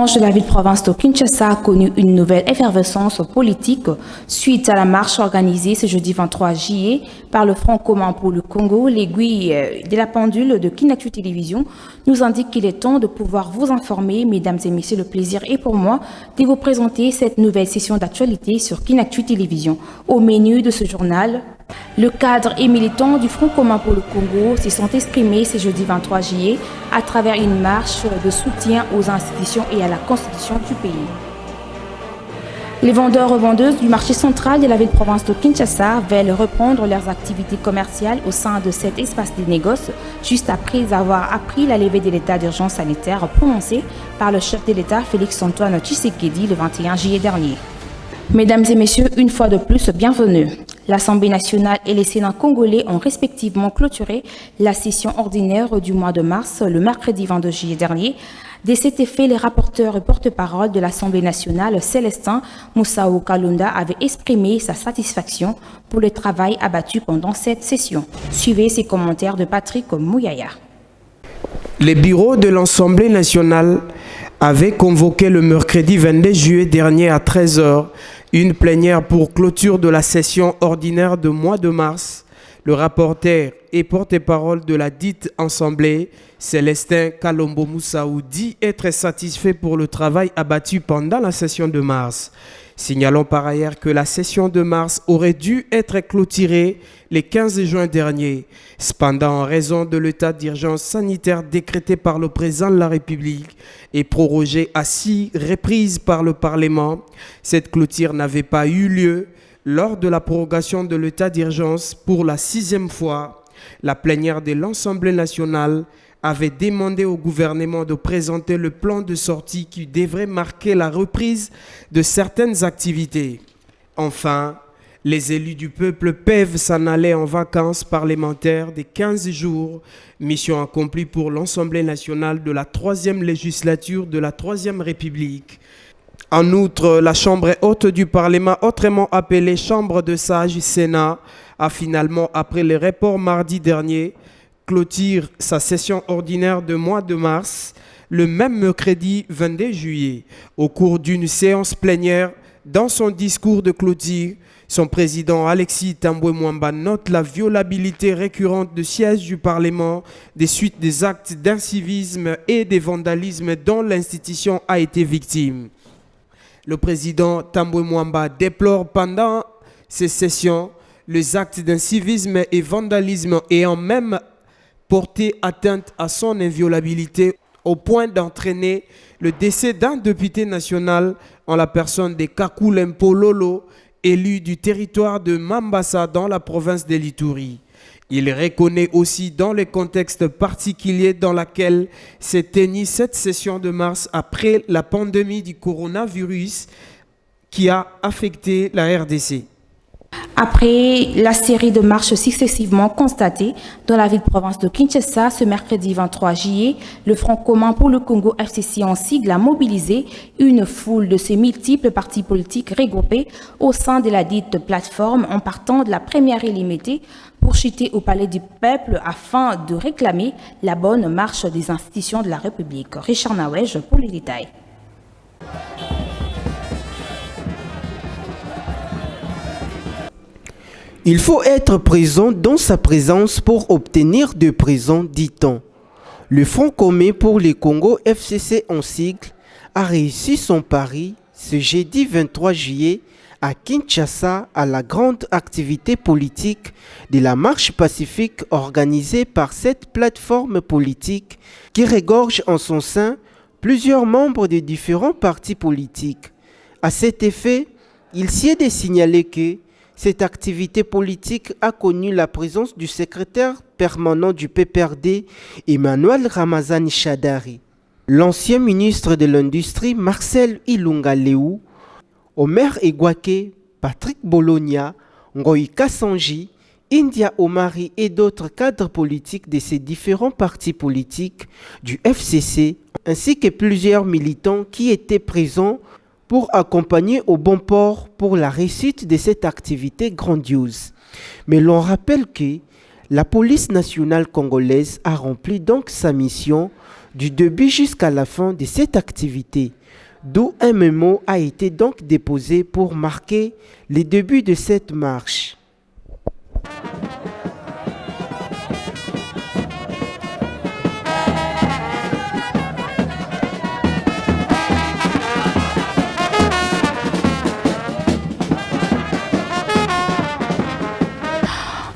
dimanche, la ville-province de Kinshasa a connu une nouvelle effervescence politique suite à la marche organisée ce jeudi 23 juillet par le Front commun pour le Congo. L'aiguille de la pendule de Kinactu Télévision nous indique qu'il est temps de pouvoir vous informer. Mesdames et messieurs, le plaisir est pour moi de vous présenter cette nouvelle session d'actualité sur Kinactu Télévision. Au menu de ce journal, le cadre et militant du Front commun pour le Congo se sont exprimés ce jeudi 23 juillet à travers une marche de soutien aux institutions et à la constitution du pays. Les vendeurs-vendeuses du marché central de la ville-province de Kinshasa veulent reprendre leurs activités commerciales au sein de cet espace de négoce, juste après avoir appris la levée de l'état d'urgence sanitaire prononcée par le chef de l'État Félix-Antoine Tshisekedi le 21 juillet dernier. Mesdames et messieurs, une fois de plus, bienvenue. L'Assemblée nationale et les Sénats congolais ont respectivement clôturé la session ordinaire du mois de mars, le mercredi 22 juillet dernier. De cet effet, les rapporteurs et porte-parole de l'Assemblée nationale, Célestin Moussao Kalunda, avaient exprimé sa satisfaction pour le travail abattu pendant cette session. Suivez ces commentaires de Patrick Mouyaya. Les bureaux de l'Assemblée nationale avaient convoqué le mercredi 22 juillet dernier à 13 h une plénière pour clôture de la session ordinaire du mois de mars. Le rapporteur et porte-parole de la dite Assemblée, Célestin Kalombo Moussaou, dit être satisfait pour le travail abattu pendant la session de mars. Signalons par ailleurs que la session de mars aurait dû être clôturée le 15 juin dernier. Cependant, en raison de l'état d'urgence sanitaire décrété par le président de la République et prorogé à 6 reprises par le Parlement, cette clôture n'avait pas eu lieu. Lors de la prorogation de l'état d'urgence pour la 6e fois, la plénière de l'Assemblée nationale avait demandé au gouvernement de présenter le plan de sortie qui devrait marquer la reprise de certaines activités. Enfin, les élus du peuple peuvent s'en aller en vacances parlementaires de 15 jours, mission accomplie pour l'Assemblée nationale de la 3e législature de la 3e République. En outre, la Chambre haute du Parlement, autrement appelée Chambre de sages Sénat, a finalement, après le report mardi dernier, clôture sa session ordinaire de mois de mars, le même mercredi 22 juillet. Au cours d'une séance plénière, dans son discours de clôture, son président Alexis Tambwe Mwamba note la violabilité récurrente du siège du Parlement des suites des actes d'incivisme et de vandalisme dont l'institution a été victime. Le président Tambwe Mwamba déplore pendant ces sessions les actes d'incivisme et vandalisme ayant même porté atteinte à son inviolabilité au point d'entraîner le décès d'un député national en la personne de Kakou Lempololo, élu du territoire de Mambasa dans la province de l'Ituri. Il reconnaît aussi dans le contexte particulier dans lequel s'est tenue cette session de mars après la pandémie du coronavirus qui a affecté la RDC. Après la série de marches successivement constatées dans la ville-province de Kinshasa, ce mercredi 23 juillet, le Front commun pour le Congo FCC en sigle a mobilisé une foule de ces multiples partis politiques regroupés au sein de la dite plateforme en partant de la première illimitée pour chuter au palais du peuple afin de réclamer la bonne marche des institutions de la République. Richard Nawej pour les détails. Il faut être présent dans sa présence pour obtenir de présent, dit-on. Le Front commun pour le Congo FCC en sigle a réussi son pari ce jeudi 23 juillet à Kinshasa à la grande activité politique de la marche pacifique organisée par cette plateforme politique qui regorge en son sein plusieurs membres de différents partis politiques. À cet effet, il s'y est de signaler que cette activité politique a connu la présence du secrétaire permanent du PPRD, Emmanuel Ramazani Shadari, l'ancien ministre de l'Industrie Marcel Ilunga Leou, Omer Egwake, Patrick Bologna, Ngoï Kassanji, India Omari et d'autres cadres politiques de ces différents partis politiques du FCC, ainsi que plusieurs militants qui étaient présents pour accompagner au bon port pour la réussite de cette activité grandiose. Mais l'on rappelle que la police nationale congolaise a rempli donc sa mission du début jusqu'à la fin de cette activité, d'où un mémo a été donc déposé pour marquer les débuts de cette marche.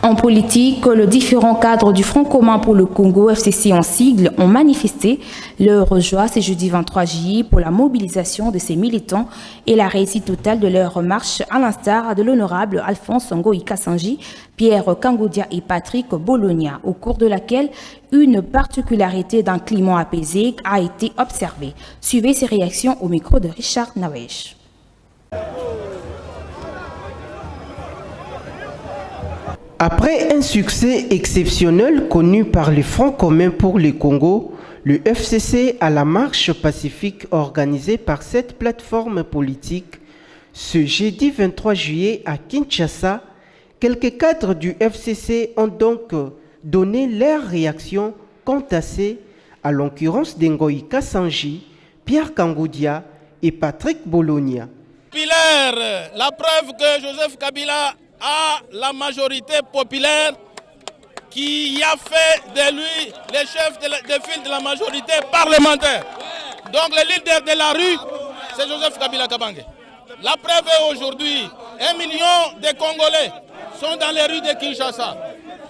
En politique, les différents cadres du Front commun pour le Congo, FCC en sigle, ont manifesté leur joie ce jeudi 23 juillet pour la mobilisation de ces militants et la réussite totale de leur marche, à l'instar de l'honorable Alphonse Ngoï Kassanji, Pierre Kangoudia et Patrick Bologna, au cours de laquelle une particularité d'un climat apaisé a été observée. Suivez ces réactions au micro de Richard Nawesh. Après un succès exceptionnel connu par le Front commun pour le Congo, le FCC à la marche pacifique organisée par cette plateforme politique, ce jeudi 23 juillet à Kinshasa, quelques cadres du FCC ont donc donné leur réaction quant à l'occurrence d'Ngoï Kassanji, Pierre Kangoudia et Patrick Bologna. Populaire, la preuve que Joseph Kabila a la majorité populaire qui a fait de lui le chef de file de la majorité parlementaire. Donc le leader de la rue, c'est Joseph Kabila Kabange. La preuve est aujourd'hui, 1 million de Congolais sont dans les rues de Kinshasa.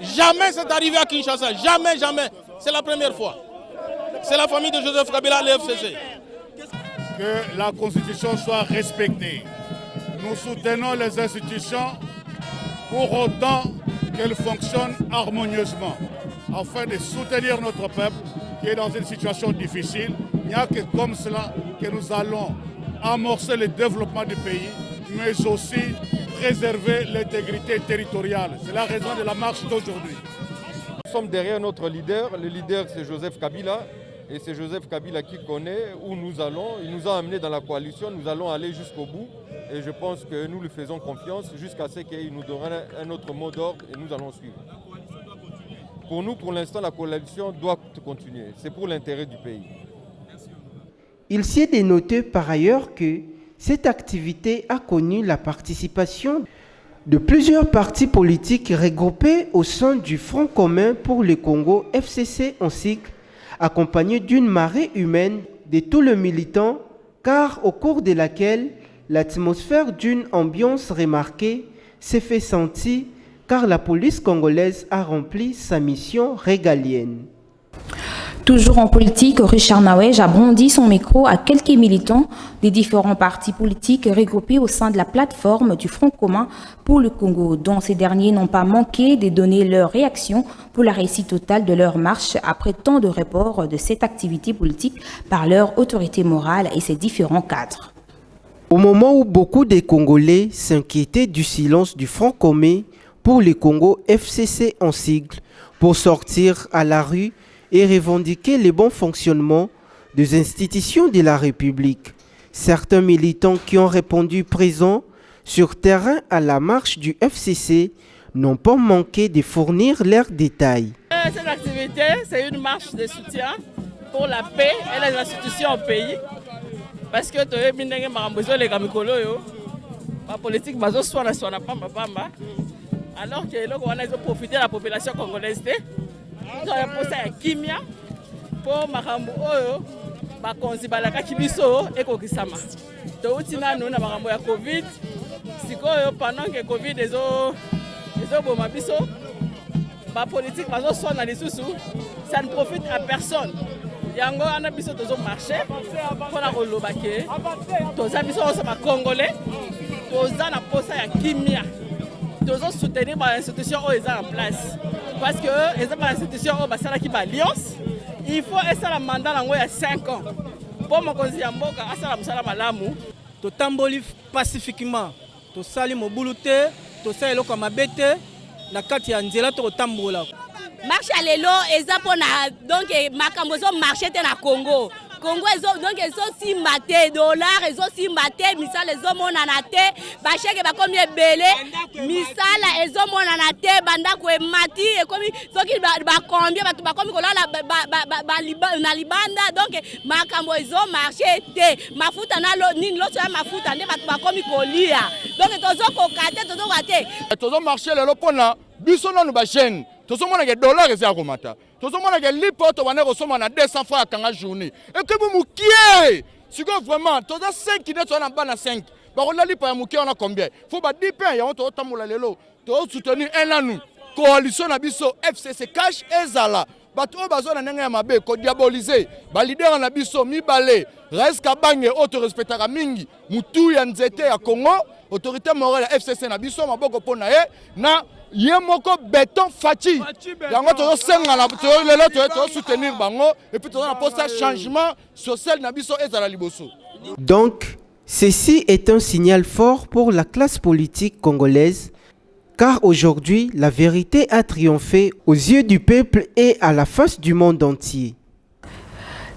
Jamais c'est arrivé à Kinshasa, jamais, jamais. C'est la première fois. C'est la famille de Joseph Kabila, le FCC. Que la Constitution soit respectée. Nous soutenons les institutions pour autant qu'elles fonctionnent harmonieusement, afin de soutenir notre peuple qui est dans une situation difficile. Il n'y a que comme cela que nous allons amorcer le développement du pays, mais aussi préserver l'intégrité territoriale. C'est la raison de la marche d'aujourd'hui. Nous sommes derrière notre leader. Le leader, c'est Joseph Kabila. Et c'est Joseph Kabila qui connaît où nous allons. Il nous a amenés dans la coalition. Nous allons aller jusqu'au bout. Et je pense que nous lui faisons confiance jusqu'à ce qu'il nous donne un autre mot d'ordre et nous allons suivre. Pour nous, pour l'instant, la coalition doit continuer. C'est pour l'intérêt du pays. Il s'y est dénoté par ailleurs que cette activité a connu la participation de plusieurs partis politiques regroupés au sein du Front commun pour le Congo, FCC en cycle, accompagné d'une marée humaine de tous les militants, car au cours de laquelle l'atmosphère d'une ambiance remarquée s'est fait sentir, car la police congolaise a rempli sa mission régalienne. Toujours en politique, Richard Nawej a brandi son micro à quelques militants des différents partis politiques regroupés au sein de la plateforme du Front commun pour le Congo, dont ces derniers n'ont pas manqué de donner leur réaction pour la réussite totale de leur marche après tant de reports de cette activité politique par leur autorité morale et ses différents cadres. Au moment où beaucoup de Congolais s'inquiétaient du silence du Front commun pour le Congo, FCC en sigle, pour sortir à la rue et revendiquer le bon fonctionnement des institutions de la République. Certains militants qui ont répondu présents sur terrain à la marche du FCC n'ont pas manqué de fournir leurs détails. Cette activité, c'est une marche de soutien pour la paix et les institutions au pays. Parce que la politique alors que on a profité de la population congolaise. Nous avons posé à Kimia pour Makambo Oyo, Bakonzi Balaka Kibiso et Kokisama. Donc, nous avons la Covid. Pendant que Covid est la politique ça ne profite à personne. Yango ana biso tozo marché pona kolobake toza biso ba congolais toza na posa ya kimia tozo soutenir ba institution o eza en place parce que eza ba institution o basala ki ba alliance il faut esa la mandat nango ya 5 ans pour mokonzi ya mboka asala musala malamu to tamboli pacifiquement to sali mobulu te to sala eloko mabete na kati ya nzela to tambola. Marche à l'élo, donc makambo zo marché te na Congo. Congo donc ezosimba te dollar ezosimba te misala ezomonana te bacheke bakomi ebele misala ezomonana te bandako emati ekomi soki bakombie bato bakomi kolala na libanda donc makambo ezomarche te mafuta nini loso ya mafuta nde bato bakomi kolia donc tozokoka te tozokoka te tozomarche lelo mpona biso nanu bajene tozomona ke dollar eza komata tozomona ke lipo to bana kosoma na 200 francs kanga journée et que vous mukie siko vraiment toza 5 ne to na bana 5 ba on a lipo ya mukie on a combien faut ba 10 pain ya on to tamula lelo to soutenir un an coalition na biso FCC cash ezala bato bazo na ndenge ya mabe ko diaboliser ba leader na biso mibale Reska bange auto respectera mingi mutu ya nzete ya Congo autorité morale ya FCC na biso maboko pona ye na Yemoko béton Fati. Yango to senga na to lelo to soutenir bango et puis to na poster changement social na biso ezala liboso. Donc, ceci est un signal fort pour la classe politique congolaise, car aujourd'hui, la vérité a triomphé aux yeux du peuple et à la face du monde entier.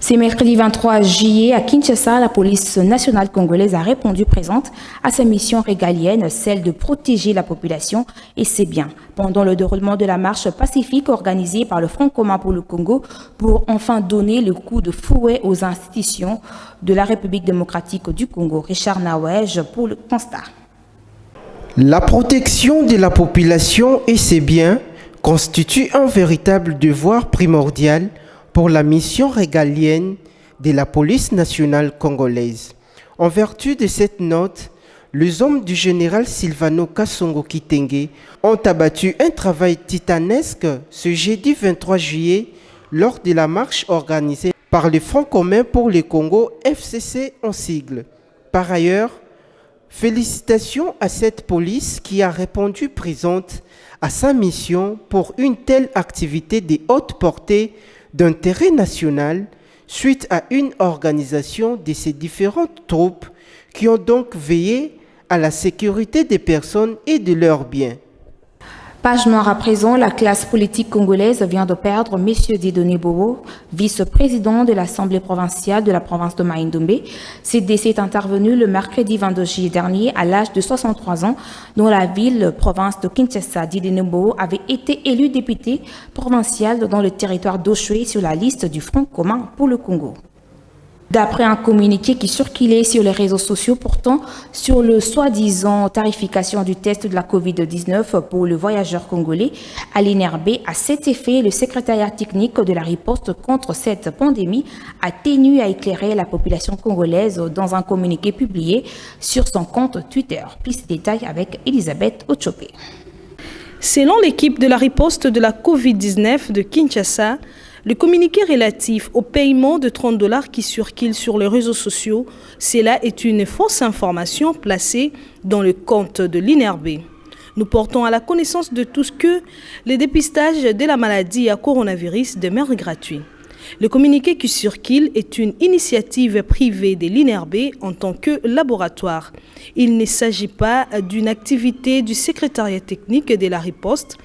C'est mercredi 23 juillet à Kinshasa, la police nationale congolaise a répondu présente à sa mission régalienne, celle de protéger la population et ses biens, pendant le déroulement de la marche pacifique organisée par le Front commun pour le Congo pour enfin donner le coup de fouet aux institutions de la République démocratique du Congo. Richard Nawège pour le constat. La protection de la population et ses biens constitue un véritable devoir primordial pour la mission régalienne de la police nationale congolaise. En vertu de cette note, les hommes du général Silvano Kasongo Kitenge ont abattu un travail titanesque ce jeudi 23 juillet lors de la marche organisée par le Front commun pour le Congo FCC en sigle. Par ailleurs, félicitations à cette police qui a répondu présente à sa mission pour une telle activité de haute portée d'intérêt national suite à une organisation de ces différentes troupes qui ont donc veillé à la sécurité des personnes et de leurs biens. Page noire à présent, la classe politique congolaise vient de perdre M. Dieudonné Bobo, vice-président de l'Assemblée provinciale de la province de Maïndombe. Ce décès est intervenu le mercredi 22 juillet dernier à l'âge de 63 ans, dont la ville-province de Kinshasa. Dieudonné Bobo avait été élu député provincial dans le territoire d'Oshwe sur la liste du Front commun pour le Congo. D'après un communiqué qui circulait sur les réseaux sociaux portant sur le soi-disant tarification du test de la COVID-19 pour le voyageur congolais à l'INRB, à cet effet, le secrétariat technique de la riposte contre cette pandémie a tenu à éclairer la population congolaise dans un communiqué publié sur son compte Twitter. Plus de détails avec Elisabeth Ochopé. Selon l'équipe de la riposte de la COVID-19 de Kinshasa, le communiqué relatif au paiement de $30 qui circule sur les réseaux sociaux, cela est une fausse information placée dans le compte de l'INRB. Nous portons à la connaissance de tous que le dépistage de la maladie à coronavirus demeure gratuit. Le communiqué qui circule est une initiative privée de l'INRB en tant que laboratoire. Il ne s'agit pas d'une activité du secrétariat technique de la riposte,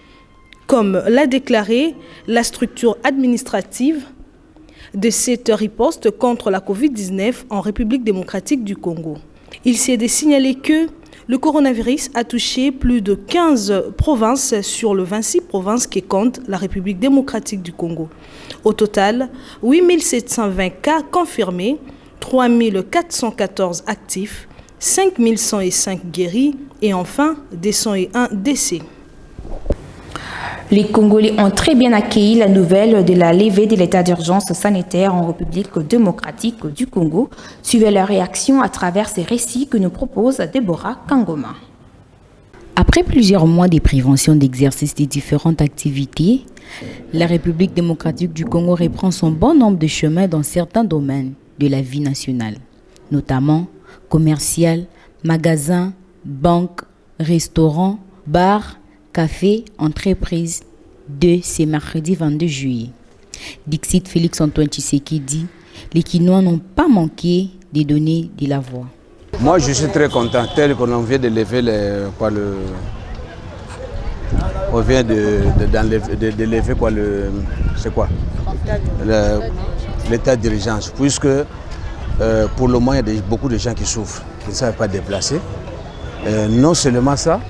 comme l'a déclaré la structure administrative de cette riposte contre la COVID-19 en République démocratique du Congo. Il s'est de signaler que le coronavirus a touché plus de 15 provinces sur les 26 provinces qui comptent la République démocratique du Congo. Au total, 8 720 cas confirmés, 3 414 actifs, 5 105 guéris et enfin 201 décès. Les Congolais ont très bien accueilli la nouvelle de la levée de l'état d'urgence sanitaire en République démocratique du Congo. Suivez leur réaction à travers ces récits que nous propose Déborah Kangoma. Après plusieurs mois de prévention d'exercice des différentes activités, la République démocratique du Congo reprend son bon nombre de chemins dans certains domaines de la vie nationale, notamment commercial, magasins, banques, restaurants, bars, café, entreprise de ce mercredi 22 juillet. Dixit Félix Antoine Tshisekedi, les Kinois n'ont pas manqué de donner de la voix. Moi je suis très content, tel qu'on vient de lever on vient de lever quoi c'est quoi l'état d'urgence, puisque pour le moment, il y a beaucoup de gens qui souffrent, qui ne savent pas déplacer. Non seulement ça,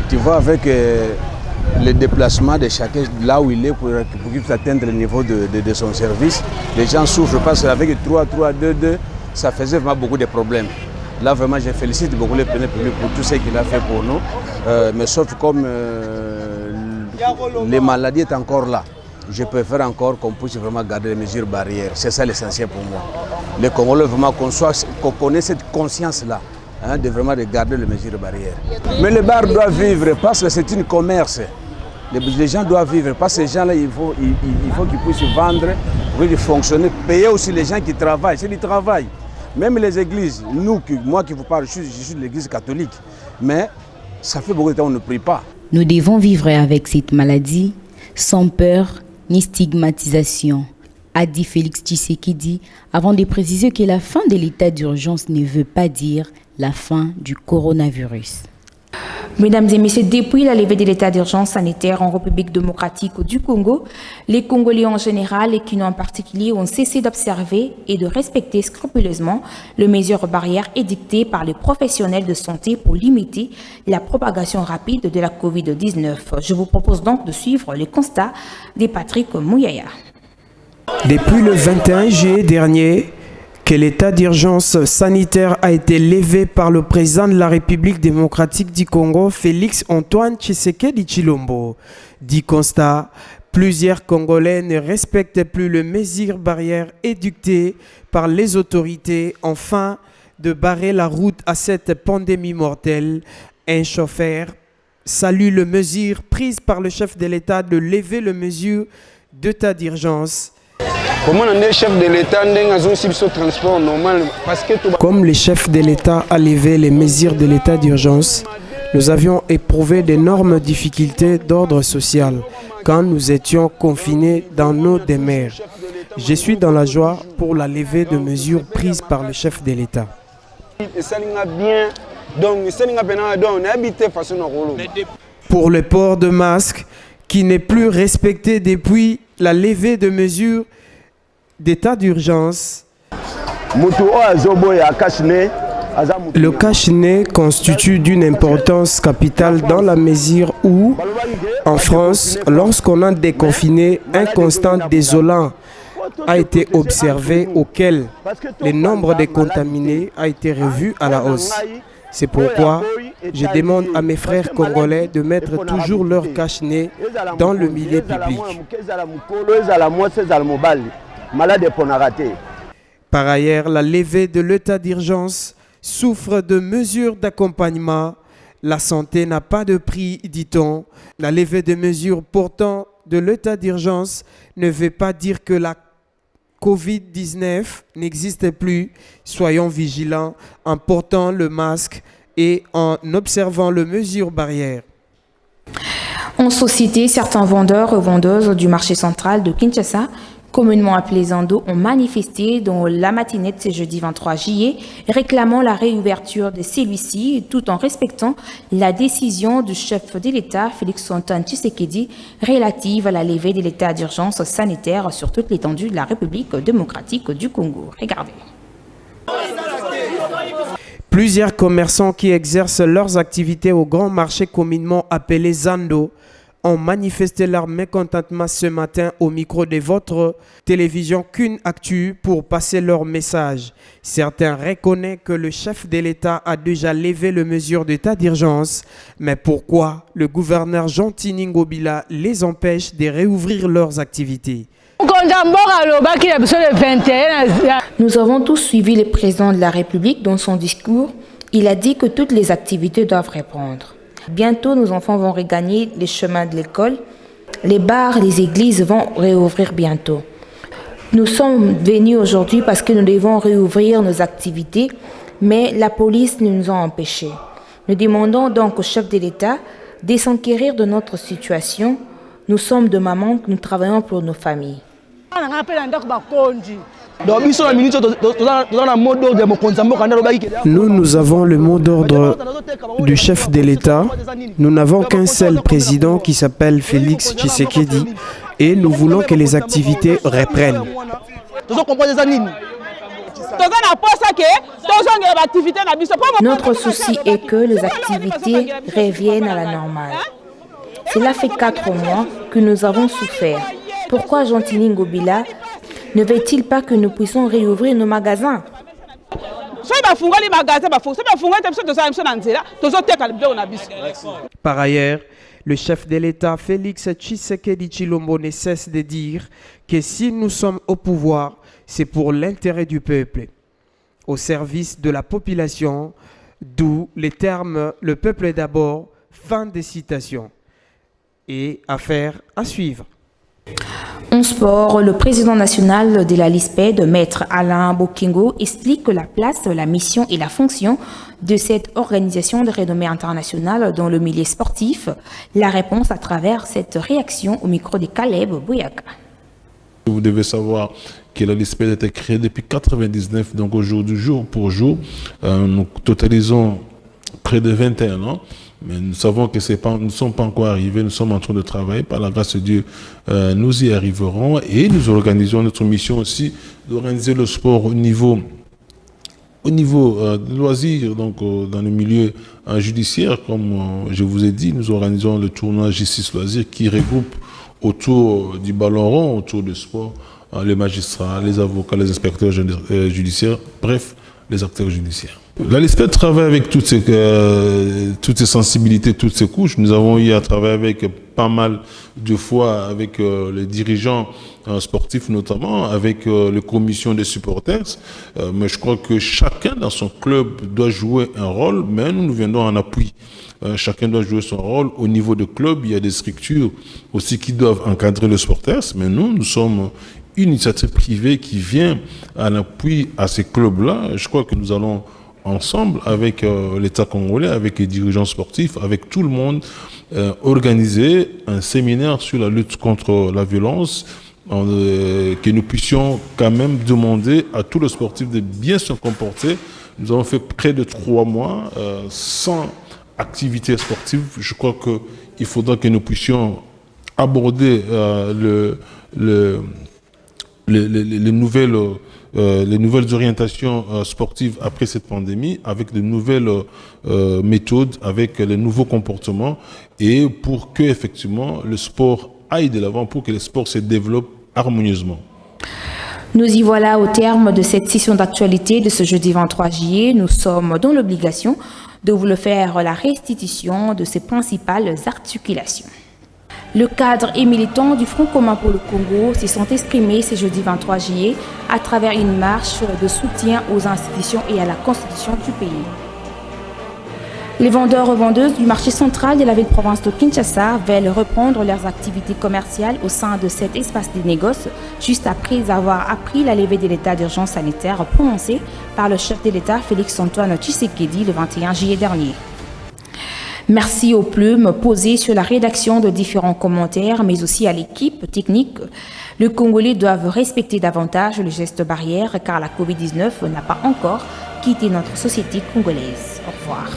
tu vois avec le déplacement de chacun là où il est pour qu'il puisse atteindre le niveau de son service, les gens souffrent parce qu'avec 3, 2, ça faisait vraiment beaucoup de problèmes. Là, vraiment, je félicite beaucoup le président public pour tout ce qu'il a fait pour nous. Mais sauf comme les maladies sont encore là, je préfère encore qu'on puisse vraiment garder les mesures barrières. C'est ça l'essentiel pour moi. Les Congolais, vraiment, qu'on connaisse cette conscience-là, hein, de vraiment de garder les mesures barrières. Mais les bars doivent vivre parce que c'est un commerce. Les gens doivent vivre parce que ces gens-là, il faut qu'ils puissent vendre, qu'ils fonctionner, payer aussi les gens qui travaillent. C'est du travail. Même les églises, moi qui vous parle, je suis de l'église catholique, mais ça fait beaucoup de temps qu'on ne prie pas. Nous devons vivre avec cette maladie sans peur ni stigmatisation, a dit Félix Tshisekedi, avant de préciser que la fin de l'état d'urgence ne veut pas dire la fin du coronavirus. Mesdames et messieurs, depuis la levée de l'état d'urgence sanitaire en République démocratique du Congo, les Congolais en général et Kino en particulier ont cessé d'observer et de respecter scrupuleusement les mesures barrières édictées par les professionnels de santé pour limiter la propagation rapide de la COVID-19. Je vous propose donc de suivre les constats de Patrick Mouyaya. Depuis le 21 juillet dernier, que l'état d'urgence sanitaire a été levé par le président de la République démocratique du Congo, Félix Antoine Tshisekedi Tshilombo. Dit constat, plusieurs Congolais ne respectent plus les mesures barrières édictées par les autorités afin de barrer la route à cette pandémie mortelle. Un chauffeur salue les mesures prises par le chef de l'État de lever les mesures d'état d'urgence. Comme le chef de l'État a levé les mesures de l'état d'urgence, nous avions éprouvé d'énormes difficultés d'ordre social quand nous étions confinés dans nos demeures. Je suis dans la joie pour la levée de mesures prises par le chef de l'État. Pour le port de masque qui n'est plus respecté depuis la levée de mesures d'état d'urgence, le cache-nez constitue d'une importance capitale dans la mesure où, en France, lorsqu'on a déconfiné, un constat désolant a été observé auquel le nombre de contaminés a été revu à la hausse. C'est pourquoi je demande à mes frères congolais de mettre toujours leur cache-nez dans le milieu public. Par ailleurs, la levée de l'état d'urgence souffre de mesures d'accompagnement. La santé n'a pas de prix, dit-on. La levée de mesures portant de l'état d'urgence ne veut pas dire que la COVID-19 n'existe plus. Soyons vigilants en portant le masque et en observant les mesures barrières. En société, certains vendeurs et vendeuses du marché central de Kinshasa, communément appelé Zando, ont manifesté dans la matinée de ce jeudi 23 juillet, réclamant la réouverture de celui-ci tout en respectant la décision du chef de l'État, Félix Antoine Tshisekedi, relative à la levée de l'état d'urgence sanitaire sur toute l'étendue de la République démocratique du Congo. Regardez. Plusieurs commerçants qui exercent leurs activités au grand marché communément appelé Zando ont manifesté leur mécontentement ce matin au micro de votre télévision Kun Actu pour passer leur message. Certains reconnaissent que le chef de l'État a déjà levé les mesures d'état d'urgence, mais pourquoi le gouverneur Jean-Tini Ngobila les empêche de réouvrir leurs activités? Nous avons tous suivi le président de la République dans son discours. Il a dit que toutes les activités doivent reprendre. Bientôt, nos enfants vont regagner les chemins de l'école. Les bars, les églises vont réouvrir bientôt. Nous sommes venus aujourd'hui parce que nous devons réouvrir nos activités, mais la police nous a empêchés. Nous demandons donc au chef de l'État de s'enquérir de notre situation. Nous sommes de mamans, nous travaillons pour nos familles. Nous avons le mot d'ordre du chef de l'État. Nous n'avons qu'un seul président qui s'appelle Félix Tshisekedi et nous voulons que les activités reprennent. Notre souci est que les activités reviennent à la normale. Cela fait 4 mois que nous avons souffert. Pourquoi Gentili Ngobila ne veut-il pas que nous puissions réouvrir nos magasins? Par ailleurs, le chef de l'État Félix Tshisekedi Tshilombo ne cesse de dire que si nous sommes au pouvoir, c'est pour l'intérêt du peuple, au service de la population, d'où les termes « le peuple d'abord », fin de citation. Et affaire à suivre. En sport, le président national de la LISPED, Maître Alain Bokingo, explique la place, la mission et la fonction de cette organisation de renommée internationale dans le milieu sportif. La réponse à travers cette réaction au micro de Caleb Bouyaka. Vous devez savoir que la LISPED a été créée depuis 1999, donc aujourd'hui, jour pour jour, nous totalisons près de 21 ans. Mais nous savons que nous ne sommes pas encore arrivés, nous sommes en train de travailler. Par la grâce de Dieu, nous y arriverons et nous organisons notre mission aussi d'organiser le sport au niveau de loisirs, donc dans le milieu judiciaire. Comme je vous ai dit, nous organisons le tournoi Justice Loisirs qui regroupe autour du ballon rond, autour du sport, les magistrats, les avocats, les inspecteurs judiciaires, bref, les acteurs judiciaires. La LISPED travaille avec toutes ces sensibilités, toutes ces couches. Nous avons eu à travailler avec pas mal de fois avec les dirigeants sportifs notamment, avec les commissions des supporters. Mais je crois que chacun dans son club doit jouer un rôle, mais nous viendrons en appui. Chacun doit jouer son rôle. Au niveau de club, il y a des structures aussi qui doivent encadrer les supporters, mais nous sommes une initiative privée qui vient en appui à ces clubs-là. Je crois que nous allons ensemble avec l'État congolais, avec les dirigeants sportifs, avec tout le monde, organiser un séminaire sur la lutte contre la violence, que nous puissions quand même demander à tous les sportifs de bien se comporter. Nous avons fait près de 3 mois sans activité sportive. Je crois qu'il faudra que nous puissions aborder les nouvelles orientations sportives après cette pandémie, avec de nouvelles méthodes, avec les nouveaux comportements, et pour que effectivement le sport aille de l'avant, pour que le sport se développe harmonieusement. Nous y voilà au terme de cette session d'actualité de ce jeudi 23 juillet. Nous sommes dans l'obligation de vous le faire la restitution de ces principales articulations. Le cadre et militant du Front commun pour le Congo se sont exprimés ce jeudi 23 juillet à travers une marche de soutien aux institutions et à la constitution du pays. Les vendeurs-revendeuses du marché central de la ville-province de Kinshasa veulent reprendre leurs activités commerciales au sein de cet espace de négoce, juste après avoir appris la levée de l'état d'urgence sanitaire prononcée par le chef de l'État Félix-Antoine Tshisekedi le 21 juillet dernier. Merci aux plumes posées sur la rédaction de différents commentaires, mais aussi à l'équipe technique. Les Congolais doivent respecter davantage les gestes barrières car la Covid-19 n'a pas encore quitté notre société congolaise. Au revoir.